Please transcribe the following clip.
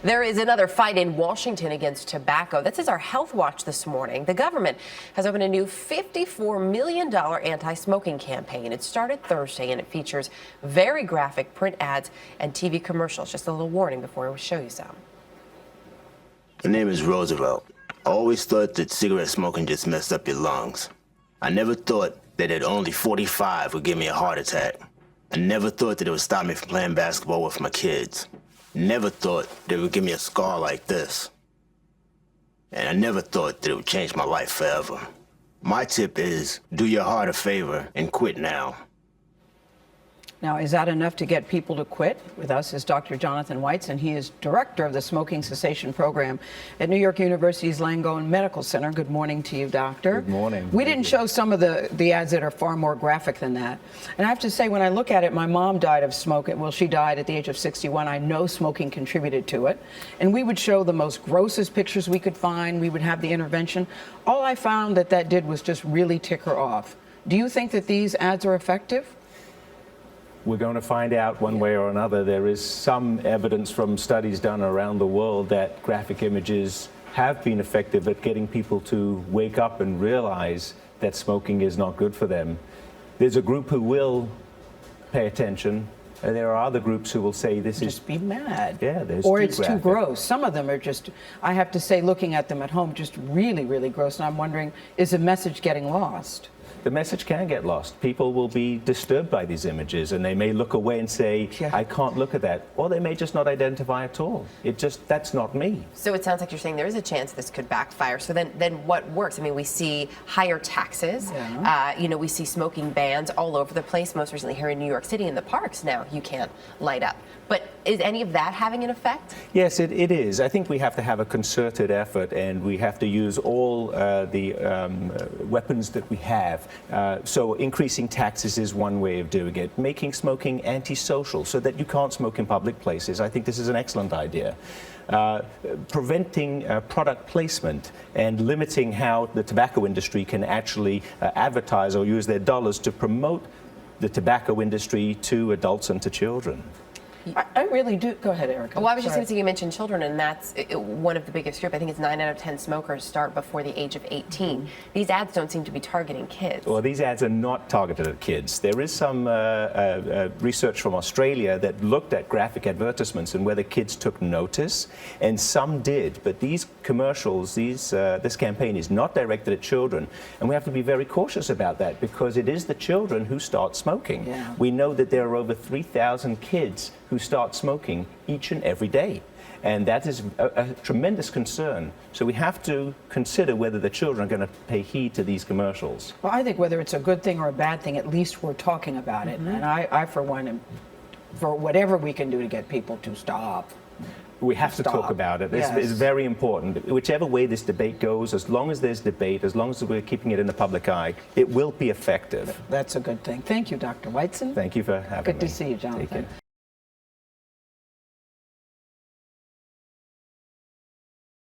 There is another fight in Washington against tobacco. This is our Health Watch this morning. The government has opened a new $54 million anti-smoking campaign. It started Thursday, and it features very graphic print ads and TV commercials. Just a little warning before we show you some. My name is Roosevelt. I always thought that cigarette smoking just messed up your lungs. I never thought that at only 45 would give me a heart attack. I never thought that it would stop me from playing basketball with my kids. Never thought that it would give me a scar like this. And I never thought that it would change my life forever. My tip is, do your heart a favor and quit now. Now, is that enough to get people to quit? With us is Dr. Jonathon Whiteson. He is director of the Smoking Cessation Program at New York University's Langone Medical Center. Good morning to you, doctor. Good morning. We didn't show some of the ads that are far more graphic than that. And I have to say, when I look at it, my mom died of smoking. Well, she died at the age of 61. I know smoking contributed to it. And we would show the most grossest pictures we could find. We would have the intervention. All I found that did was just really tick her off. Do you think that these ads are effective? We're going to find out one way or another. There is some evidence from studies done around the world that graphic images have been effective at getting people to wake up and realize that smoking is not good for them. There's a group who will pay attention, and there are other groups who will say this is... Just be mad. Yeah, there's or it's too gross. Some of them are just, I have to say, looking at them at home, just really, really gross. And I'm wondering, is the message getting lost? The message can get lost. People will be disturbed by these images, and they may look away and say, I can't look at that. Or they may just not identify at all. That's not me. So it sounds like you're saying there is a chance this could backfire. So then what works? I mean, we see higher taxes. Yeah. We see smoking bans all over the place. Most recently here in New York City in the parks now, you can't light up. But is any of that having an effect? Yes, it is. I think we have to have a concerted effort, and we have to use all the weapons that we have. So increasing taxes is one way of doing it. Making smoking antisocial so that you can't smoke in public places. I think this is an excellent idea. Preventing product placement and limiting how the tobacco industry can actually advertise or use their dollars to promote the tobacco industry to adults and to children. I really do. Go ahead, Erica. Well, I was just going to say, you mentioned children, and that's one of the biggest group. I think it's 9 out of 10 smokers start before the age of 18. These ads don't seem to be targeting kids. Well, these ads are not targeted at kids. There is some research from Australia that looked at graphic advertisements and whether kids took notice, and some did. But these commercials, this campaign is not directed at children, and we have to be very cautious about that because it is the children who start smoking. Yeah. We know that there are over 3,000 kids who start smoking each and every day. And that is a tremendous concern. So we have to consider whether the children are going to pay heed to these commercials. Well, I think whether it's a good thing or a bad thing, at least we're talking about it. And I, for one, am for whatever we can do to get people to stop. We have to talk about it. It's very important. Whichever way this debate goes, as long as there's debate, as long as we're keeping it in the public eye, it will be effective. That's a good thing. Thank you, Dr. Whiteson. Thank you for having me. Good to see you, Jonathan.